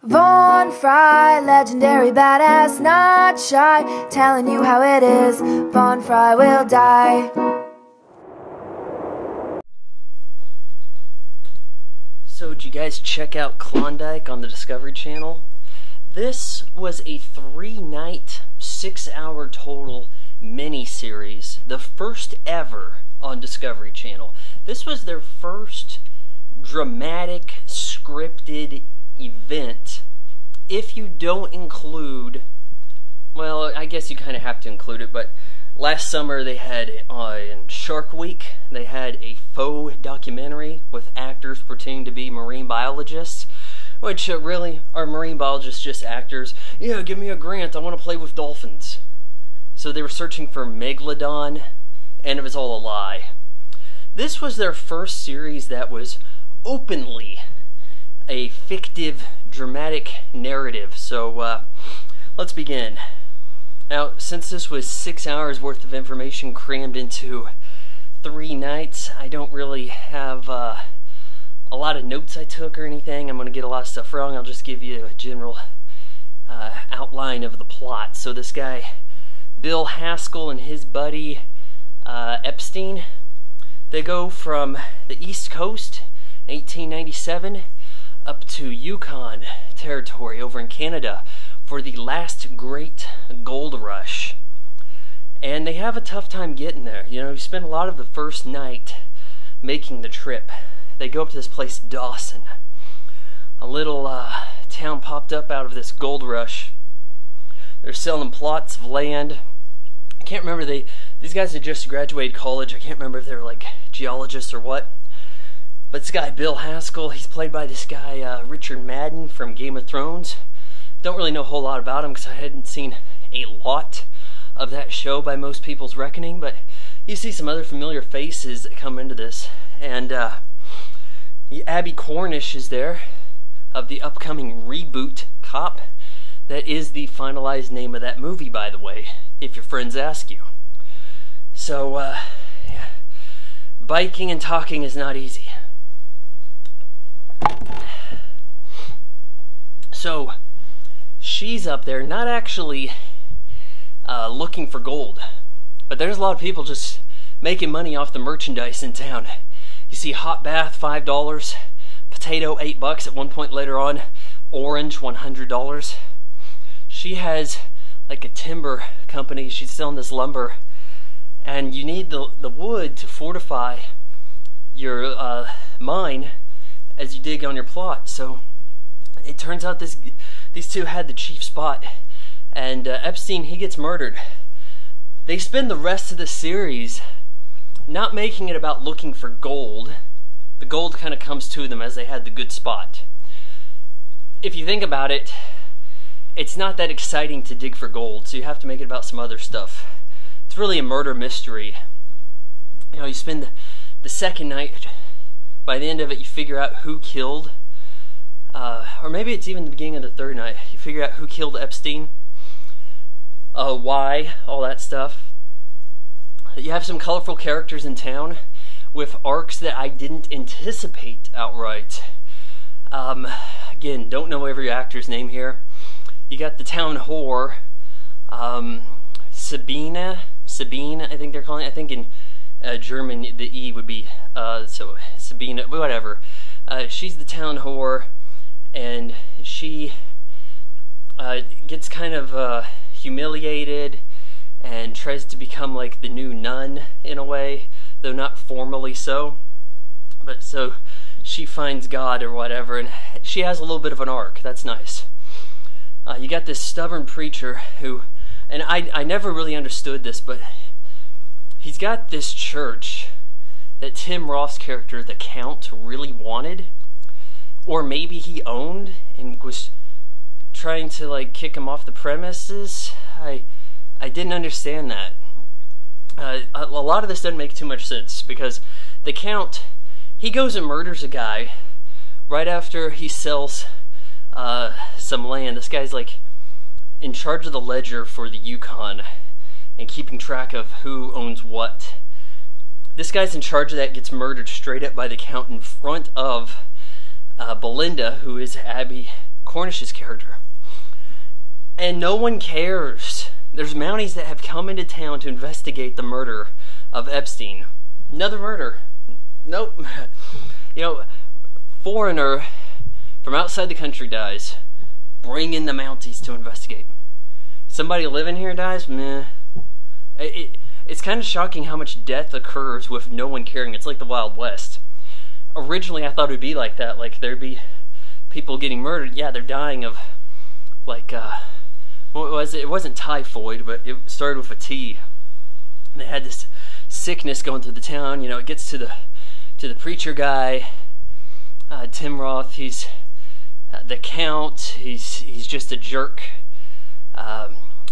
Von Fry, legendary badass, not shy, telling you how it is, Von Fry will die. So did you guys check out Klondike on the Discovery Channel? This was a 3-night, 6-hour total mini-series, the first ever on Discovery Channel. This was their first dramatic, scripted event. If you don't include, well, I guess you kind of have to include it, but last summer they had, in Shark Week, they had a faux documentary with actors pretending to be marine biologists, which really, are marine biologists just actors? Yeah, give me a grant, I want to play with dolphins. So they were searching for Megalodon, and it was all a lie. This was their first series that was openly a fictive, dramatic narrative. So let's begin. Now, since this was 6 hours worth of information crammed into 3 nights, I don't really have a lot of notes I took or anything. I'm going to get a lot of stuff wrong. I'll just give you a general outline of the plot. So this guy, Bill Haskell, and his buddy Epstein, they go from the East Coast, 1897, up to Yukon territory over in Canada for the last great gold rush. And they have a tough time getting there. You know, you spend a lot of the first night making the trip. They go up to this place, Dawson. A little town popped up out of this gold rush. They're selling plots of land. I can't remember, these guys had just graduated college. I can't remember if they were like geologists or what. But this guy, Bill Haskell, he's played by this guy, Richard Madden from Game of Thrones. Don't really know a whole lot about him because I hadn't seen a lot of that show by most people's reckoning, but you see some other familiar faces that come into this. And Abby Cornish is there, of the upcoming reboot Cop. That is the finalized name of that movie, by the way, if your friends ask you. So, yeah. Biking and talking is not easy. So, she's up there, not actually looking for gold, but there's a lot of people just making money off the merchandise in town. You see hot bath, $5, potato, $8 at one point later on, orange, $100. She has like a timber company, she's selling this lumber, and you need the wood to fortify your mine as you dig on your plot. So it turns out these two had the chief spot, and Epstein, he gets murdered. They spend the rest of the series not making it about looking for gold. The gold kind of comes to them as they had the good spot. If you think about it, it's not that exciting to dig for gold, so you have to make it about some other stuff. It's really a murder mystery. You know, you spend the second night, by the end of it you figure out who killed, or maybe it's even the beginning of the third night, you figure out who killed Epstein, why, all that stuff. You have some colorful characters in town with arcs that I didn't anticipate outright. Again, don't know every actor's name here. You got the town whore, Sabine, I think they're calling it. I think in German the E would be, so Sabine, whatever. She's the town whore, and she gets kind of humiliated and tries to become like the new nun in a way, though not formally so. But so she finds God or whatever, and she has a little bit of an arc. That's nice. You got this stubborn preacher who, and I never really understood this, but he's got this church that Tim Roth's character, the Count, really wanted, or maybe he owned and was trying to like kick him off the premises. I didn't understand that. A lot of this doesn't make too much sense, because the Count, he goes and murders a guy right after he sells some land. This guy's like in charge of the ledger for the Yukon and keeping track of who owns what. This guy's in charge of that, gets murdered straight up by the Count in front of Belinda, who is Abby Cornish's character. And no one cares. There's Mounties that have come into town to investigate the murder of Epstein. Another murder. Nope. You know, foreigner from outside the country dies. Bring in the Mounties to investigate. Somebody living here dies? Meh. It's kind of shocking how much death occurs with no one caring. It's like the Wild West. Originally, I thought it would be like that. Like, there'd be people getting murdered. Yeah, they're dying of, like, what was it? It wasn't typhoid, but it started with a T. And they had this sickness going through the town. You know, it gets to the preacher guy, Tim Roth. He's the Count. He's just a jerk.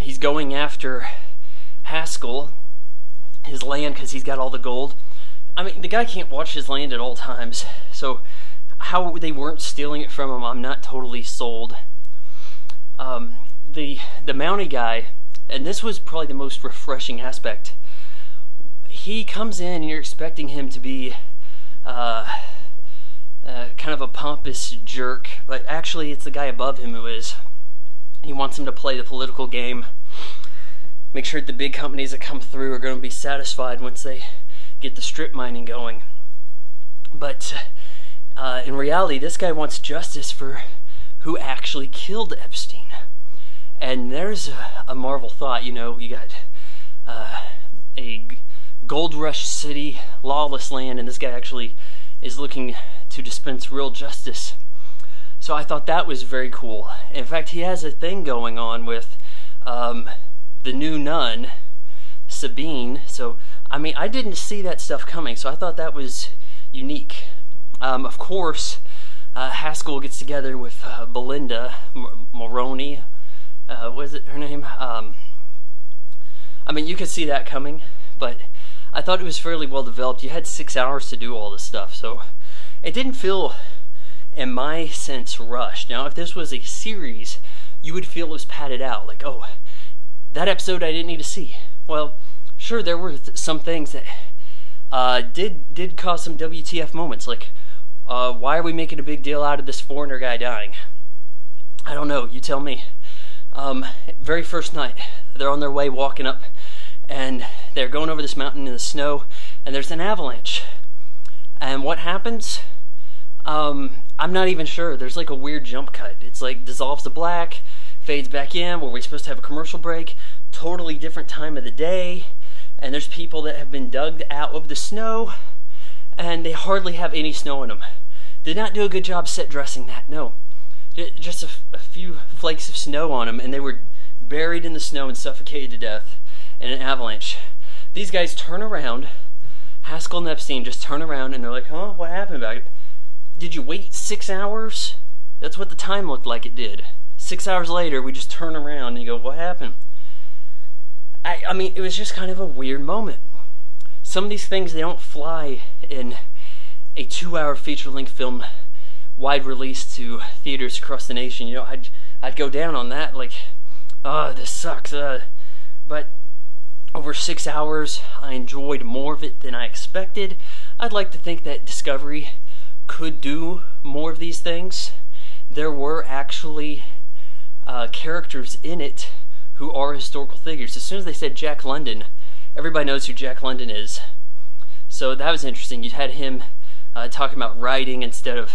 He's going after Haskell, his land, because he's got all the gold. I mean, the guy can't watch his land at all times, so how they weren't stealing it from him, I'm not totally sold. The Mountie guy, and this was probably the most refreshing aspect, he comes in and you're expecting him to be kind of a pompous jerk, but actually it's the guy above him who is. He wants him to play the political game, make sure that the big companies that come through are going to be satisfied once they get the strip mining going. But in reality, this guy wants justice for who actually killed Epstein. And there's a Marvel thought, you know, you got a gold rush city, lawless land, and this guy actually is looking to dispense real justice. So I thought that was very cool. In fact, he has a thing going on with the new nun, Sabine. So, I mean, I didn't see that stuff coming, so I thought that was unique. Of course, Haskell gets together with Belinda Mulroney. What is it, her name? I mean, you could see that coming, but I thought it was fairly well developed. You had 6 hours to do all this stuff, so it didn't feel, in my sense, rushed. Now, if this was a series, you would feel it was padded out. Like, oh, that episode I didn't need to see. Well, sure, there were some things that did cause some WTF moments. Like, why are we making a big deal out of this foreigner guy dying? I don't know. You tell me. Very first night, they're on their way walking up, and they're going over this mountain in the snow, and there's an avalanche. And what happens? I'm not even sure. There's like a weird jump cut. It's like dissolves to black, fades back in. Were we supposed to have a commercial break? Totally different time of the day. And there's people that have been dug out of the snow, and they hardly have any snow in them. Did not do a good job set dressing that. No, just a few flakes of snow on them, and they were buried in the snow and suffocated to death in an avalanche. These guys turn around. Haskell and Epstein just turn around, and they're like, huh, what happened about it? Did you wait 6 hours? That's what the time looked like it did. 6 hours later, we just turn around and you go, what happened? I mean, it was just kind of a weird moment. Some of these things, they don't fly in a 2-hour feature-length film, wide release to theaters across the nation. You know, I'd go down on that, like, oh, this sucks. But over 6 hours, I enjoyed more of it than I expected. I'd like to think that Discovery could do more of these things. There were actually characters in it who are historical figures. As soon as they said Jack London, everybody knows who Jack London is. So that was interesting. You had him talking about writing instead of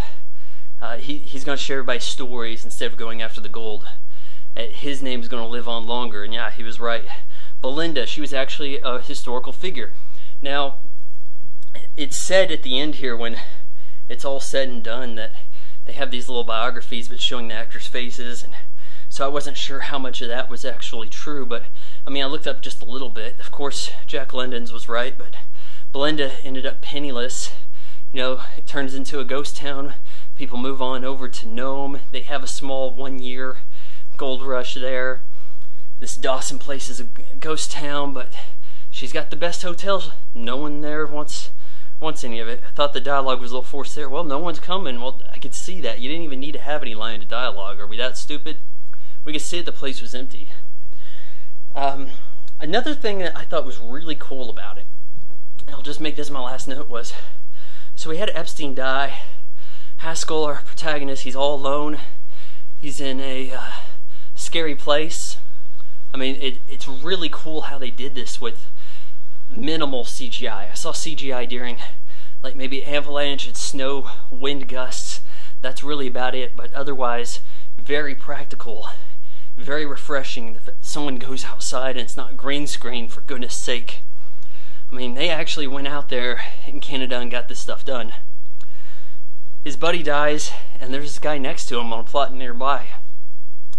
he's going to share everybody's stories instead of going after the gold. His name's going to live on longer, and yeah, he was right. Belinda, she was actually a historical figure. Now, it's said at the end here, when it's all said and done, that they have these little biographies but showing the actors' faces, and so I wasn't sure how much of that was actually true, but I mean, I looked up just a little bit. Of course, Jack London's was right, but Belinda ended up penniless. You know, it turns into a ghost town. People move on over to Nome. They have a small 1-year gold rush there. This Dawson place is a ghost town, but she's got the best hotels. No one there wants any of it. I thought the dialogue was a little forced there. Well, no one's coming. Well, I could see that. You didn't even need to have any line of dialogue. Are we that stupid? We could see that the place was empty. Another thing that I thought was really cool about it, and I'll just make this my last note, was, so we had Epstein die. Haskell, our protagonist, he's all alone. He's in a scary place. I mean, it's really cool how they did this with minimal CGI. I saw CGI during like maybe avalanche and snow, wind gusts. That's really about it, but otherwise very practical, very refreshing. Someone goes outside and it's not green screen, for goodness sake. I mean, they actually went out there in Canada and got this stuff done. His buddy dies, and there's this guy next to him on a plot nearby.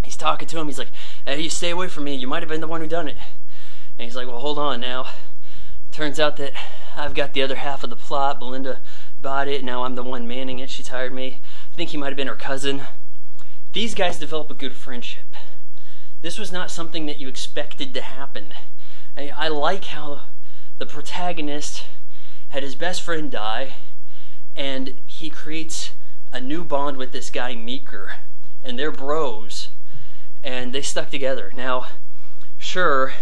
He's talking to him. He's like, "Hey, you stay away from me. You might have been the one who done it." And he's like, "Well, hold on now. Turns out that I've got the other half of the plot. Belinda bought it. Now I'm the one manning it. She's hired me. I think he might have been her cousin." These guys develop a good friendship. This was not something that you expected to happen. I like how the protagonist had his best friend die, and he creates a new bond with this guy Meeker, and they're bros, and they stuck together. Now, sure,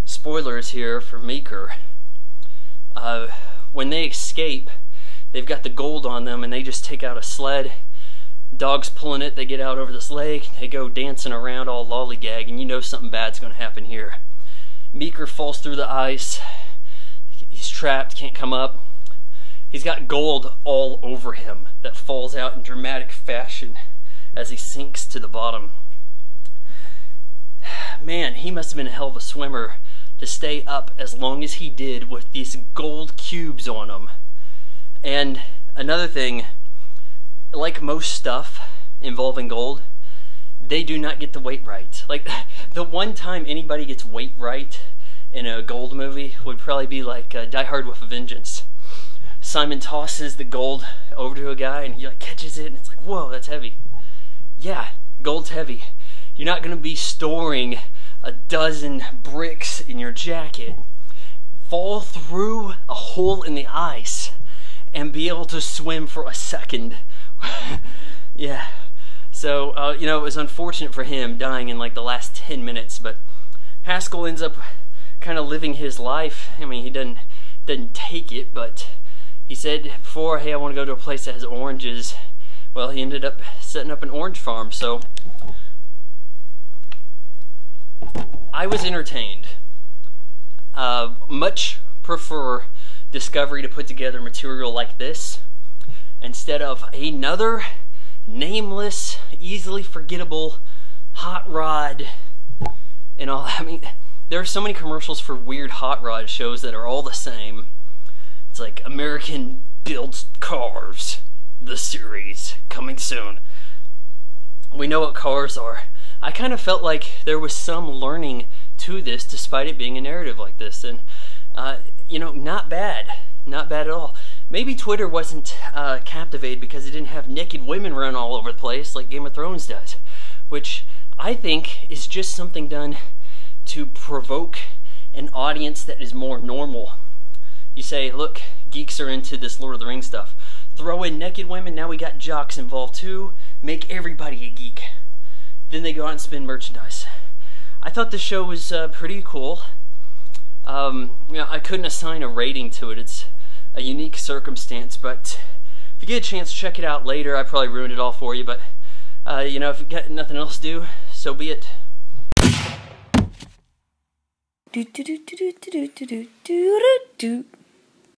spoilers here for Meeker. When they escape, they've got the gold on them, and they just take out a sled. Dog's pulling it. They get out over this lake. They go dancing around all lollygag, and you know something bad's going to happen here. Meeker falls through the ice. He's trapped, can't come up. He's got gold all over him that falls out in dramatic fashion as he sinks to the bottom. Man, he must have been a hell of a swimmer to stay up as long as he did with these gold cubes on him. And another thing, like most stuff involving gold, they do not get the weight right. Like, the one time anybody gets weight right in a gold movie would probably be like Die Hard with a Vengeance. Simon tosses the gold over to a guy and he like catches it and it's like, whoa, that's heavy. Yeah, gold's heavy. You're not going to be storing a dozen bricks in your jacket, fall through a hole in the ice, and be able to swim for a second. Yeah. So, it was unfortunate for him dying in like the last 10 minutes, but Haskell ends up kind of living his life. I mean, he didn't take it, but he said before, "Hey, I want to go to a place that has oranges." Well, he ended up setting up an orange farm, so I was entertained. Much prefer Discovery to put together material like this instead of another nameless, easily forgettable hot rod and all. I mean, there are so many commercials for weird hot rod shows that are all the same. It's like American Builds Cars, the series, coming soon. We know what cars are. I kind of felt like there was some learning to this despite it being a narrative like this, and not bad at all. Maybe Twitter wasn't captivated because it didn't have naked women run all over the place like Game of Thrones does, which I think is just something done to provoke an audience that is more normal. You say, look, geeks are into this Lord of the Rings stuff. Throw in naked women, now we got jocks involved too. Make everybody a geek. Then they go out and spin merchandise. I thought the show was pretty cool. I couldn't assign a rating to it. It's a unique circumstance, but if you get a chance, check it out later. I probably ruined it all for you, but if you got nothing else to do, so be it. Do do do do do do do do do do.